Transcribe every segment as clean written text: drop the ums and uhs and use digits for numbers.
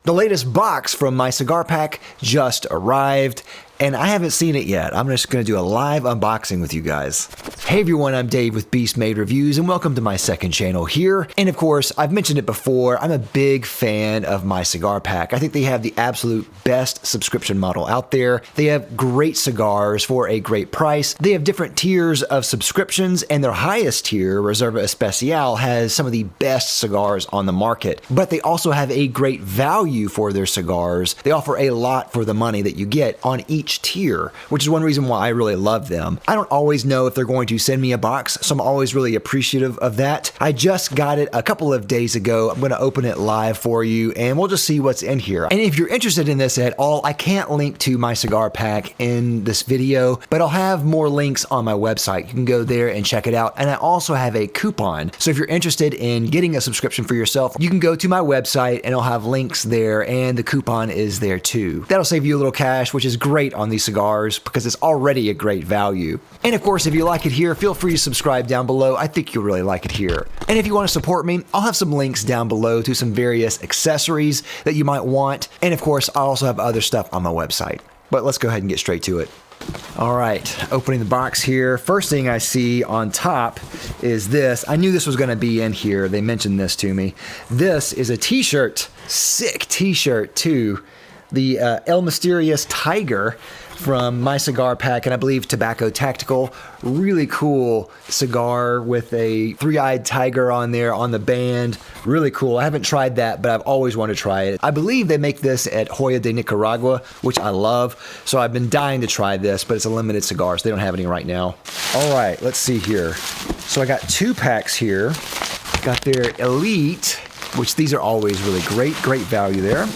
The latest box from my cigar pack just arrived, and I haven't seen it yet. I'm just going to do a live unboxing with you guys. Hey everyone, I'm Dave with Beast Made Reviews, and welcome to my second channel here. And of course, I've mentioned it before, I'm a big fan of my cigar pack. I think they have the absolute best subscription model out there. They have great cigars for a great price. They have different tiers of subscriptions, and their highest tier, Reserva Especial, has some of the best cigars on the market. But they also have a great value for their cigars. They offer a lot for the money that you get on each tier, which is one reason why I really love them. I don't always know if they're going to send me a box, so I'm always really appreciative of that. I just got it a couple of days ago. I'm going to open it live for you, and we'll just see what's in here. And if you're interested in this at all, I can't link to my cigar pack in this video, but I'll have more links on my website. You can go there and check it out. And I also have a coupon. So if you're interested in getting a subscription for yourself, you can go to my website and I'll have links there, and the coupon is there too. That'll save you a little cash, which is great on these cigars because it's already a great value. And of course, if you like it here, feel free to subscribe down below. I think you'll really like it here. And if you want to support me, I'll have some links down below to some various accessories that you might want. And of course, I also have other stuff on my website. But let's go ahead and get straight to it. All right, opening the box here. First thing I see on top is this. I knew this was going to be in here. They mentioned this to me. This is a t-shirt. Sick t-shirt too. The El Mysterious Tiger from my cigar pack, and I believe Tobacco Tactical. Really cool cigar with a three-eyed tiger on there on the band. Really cool. I haven't tried that, but I've always wanted to try it. I believe they make this at Joya de Nicaragua, which I love. So I've been dying to try this, but it's a limited cigar, so they don't have any right now. All right, let's see here. So I got two packs here. Got their Elite, which these are always really great value there.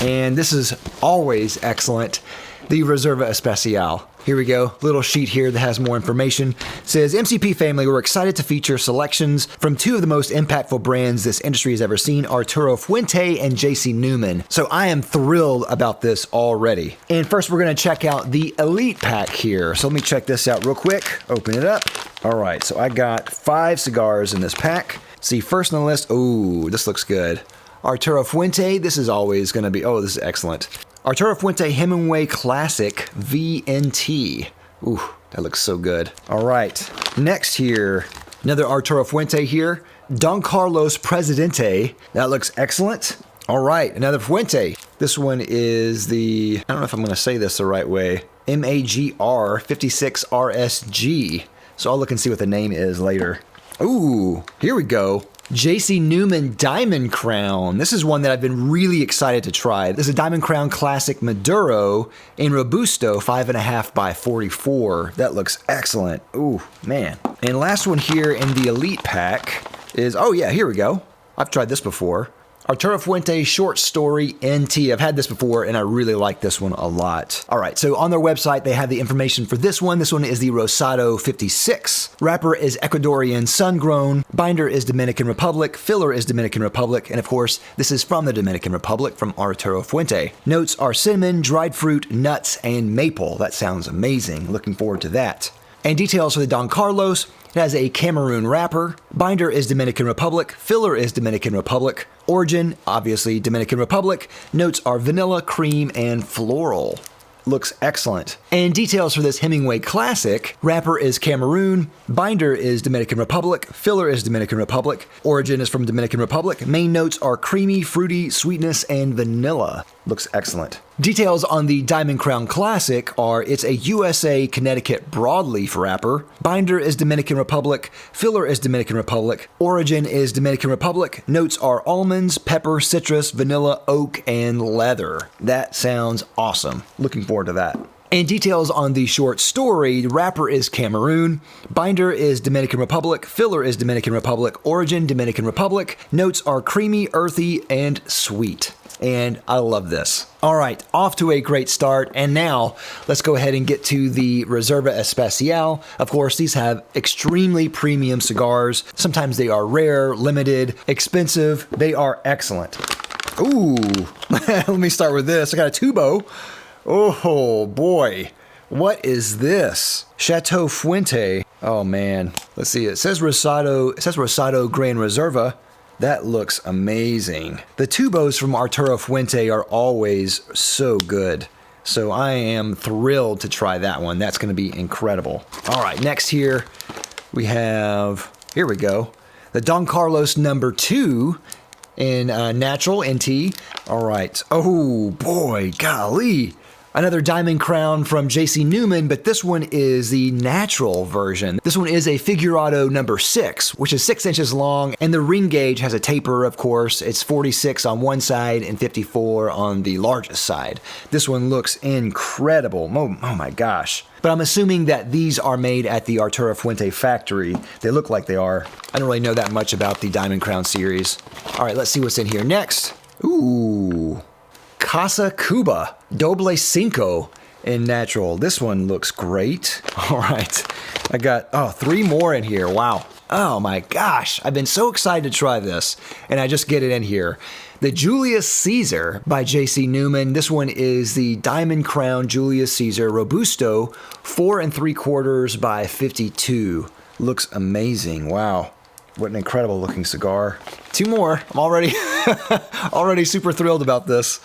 And this is always excellent, the Reserva Especial. Here we go, little sheet here that has more information. It says, MCP family, we're excited to feature selections from two of the most impactful brands this industry has ever seen, Arturo Fuente and JC Newman. So I am thrilled about this already. And first we're gonna check out the Elite pack here. So let me check this out real quick, open it up. All right, so I got 5 cigars in this pack. See, first on the list, ooh, this looks good. Arturo Fuente, this is always going to be, oh, this is excellent. Arturo Fuente Hemingway Classic VNT. Ooh, that looks so good. All right, next here, another Arturo Fuente here. Don Carlos Presidente, that looks excellent. All right, another Fuente. This one is the, I don't know if I'm going to say this the right way, MAGR 56 RSG. So I'll look and see what the name is later. Ooh, here we go. JC Newman Diamond Crown. This is one that I've been really excited to try. This is a Diamond Crown Classic Maduro in Robusto 5.5 by 44. That looks excellent. Ooh, man. And last one here in the Elite pack is, oh yeah, here we go. I've tried this before. Arturo Fuente Short Story NT. I've had this before and I really like this one a lot. All right, so on their website, they have the information for this one. This one is the Rosado 56. Wrapper is Ecuadorian sun-grown. Binder is Dominican Republic. Filler is Dominican Republic. And of course, this is from the Dominican Republic from Arturo Fuente. Notes are cinnamon, dried fruit, nuts, and maple. That sounds amazing. Looking forward to that. And details for the Don Carlos. It has a Cameroon wrapper. Binder is Dominican Republic. Filler is Dominican Republic. Origin, obviously Dominican Republic. Notes are vanilla, cream, and floral. Looks excellent. And details for this Hemingway Classic. Wrapper is Cameroon. Binder is Dominican Republic. Filler is Dominican Republic. Origin is from Dominican Republic. Main notes are creamy, fruity, sweetness, and vanilla. Looks excellent. Details on the Diamond Crown Classic are it's a USA Connecticut broadleaf wrapper. Binder is Dominican Republic. Filler is Dominican Republic. Origin is Dominican Republic. Notes are almonds, pepper, citrus, vanilla, oak, and leather. That sounds awesome. Looking forward to that. And details on the short story, wrapper is Cameroon, binder is Dominican Republic, filler is Dominican Republic, origin Dominican Republic, notes are creamy, earthy, and sweet. And I love this. All right, off to a great start. And now let's go ahead and get to the Reserva Especial. Of course, these have extremely premium cigars. Sometimes they are rare, limited, expensive. They are excellent. Ooh, let me start with this. I got a tubo. Oh boy, what is this? Chateau Fuente. Oh man, let's see. It says Rosado. It says Rosado Gran Reserva. That looks amazing. The tubos from Arturo Fuente are always so good. So I am thrilled to try that one. That's going to be incredible. All right, next here we have, here we go, the Don Carlos number 2 in natural NT. All right. Oh boy, golly. Another Diamond Crown from JC Newman, but this one is the natural version. This one is a Figurado number 6, which is 6 inches long, and the ring gauge has a taper, of course. It's 46 on one side and 54 on the largest side. This one looks incredible. Oh my gosh. But I'm assuming that these are made at the Arturo Fuente factory. They look like they are. I don't really know that much about the Diamond Crown series. All right, let's see what's in here next. Ooh. Casa Cuba Doble Cinco in natural. This one looks great. All right. I got, 3 more in here. Wow. Oh my gosh. I've been so excited to try this, and I just get it in here. The Julius Caesar by JC Newman. This one is the Diamond Crown Julius Caesar Robusto 4 3/4 by 52. Looks amazing. Wow. What an incredible looking cigar. 2 more. I'm already super thrilled about this.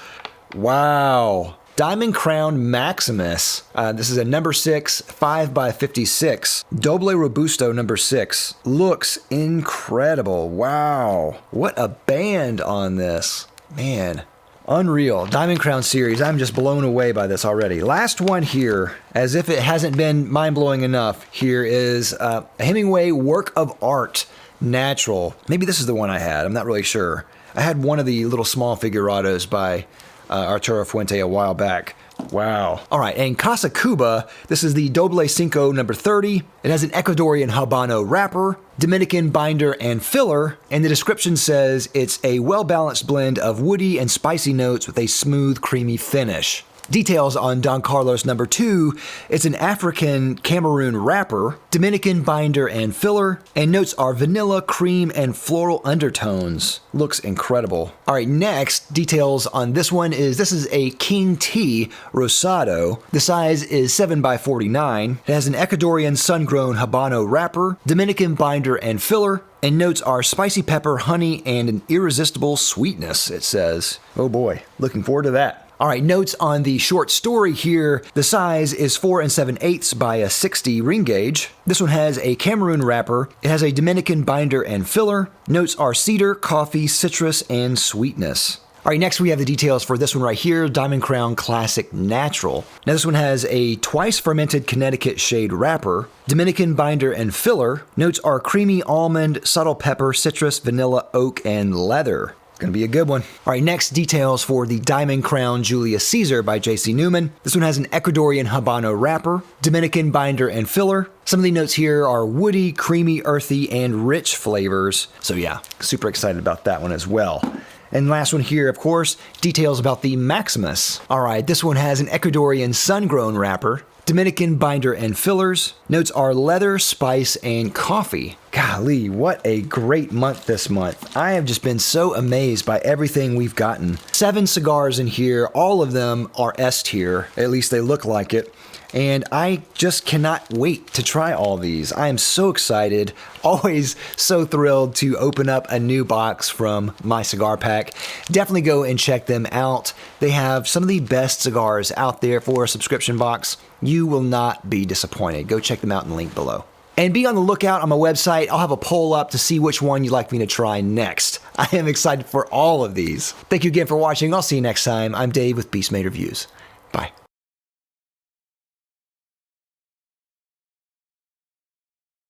Wow. Diamond Crown Maximus. This is a number 6, 5 by 56. Doble Robusto number 6. Looks incredible. Wow. What a band on this. Man. Unreal. Diamond Crown series. I'm just blown away by this already. Last one here, as if it hasn't been mind-blowing enough, here is a Hemingway Work of Art Natural. Maybe this is the one I had. I'm not really sure. I had one of the little small Figurados by Arturo Fuente a while back. Wow. All right, and Casa Cuba, this is the Doble Cinco number 30. It has an Ecuadorian Habano wrapper, Dominican binder and filler, and the description says it's a well-balanced blend of woody and spicy notes with a smooth, creamy finish. Details on Don Carlos number 2, it's an African Cameroon wrapper, Dominican binder and filler, and notes are vanilla, cream, and floral undertones. Looks incredible. All right, next, details on this one is this is a King T Rosado. The size is 7 by 49. It has an Ecuadorian sun-grown Habano wrapper, Dominican binder and filler, and notes are spicy pepper, honey, and an irresistible sweetness, it says. Oh boy, looking forward to that. All right, notes on the short story here. The size is 4 7/8 by a 60 ring gauge. This one has a Cameroon wrapper. It has a Dominican binder and filler. Notes are cedar, coffee, citrus, and sweetness. All right, next we have the details for this one right here, Diamond Crown Classic Natural. Now this one has a twice fermented Connecticut shade wrapper, Dominican binder and filler. Notes are creamy almond, subtle pepper, citrus, vanilla, oak, and leather. Gonna be a good one. All right, next details for the Diamond Crown Julius Caesar by JC Newman. This one has an Ecuadorian Habano wrapper, Dominican binder and filler. Some of the notes here are woody, creamy, earthy, and rich flavors. So yeah, super excited about that one as well. And last one here, of course, details about the Maximus. All right, this one has an Ecuadorian sun-grown wrapper, Dominican binder and fillers. Notes are leather, spice, and coffee. Golly, what a great month this month. I have just been so amazed by everything we've gotten. 7 cigars in here, all of them are S tier, at least they look like it. And I just cannot wait to try all these. I am so excited, always so thrilled to open up a new box from my cigar pack. Definitely go and check them out. They have some of the best cigars out there for a subscription box. You will not be disappointed. Go check them out in the link below. And be on the lookout on my website. I'll have a poll up to see which one you'd like me to try next. I am excited for all of these. Thank you again for watching. I'll see you next time. I'm Dave with Beast Made Reviews. Bye.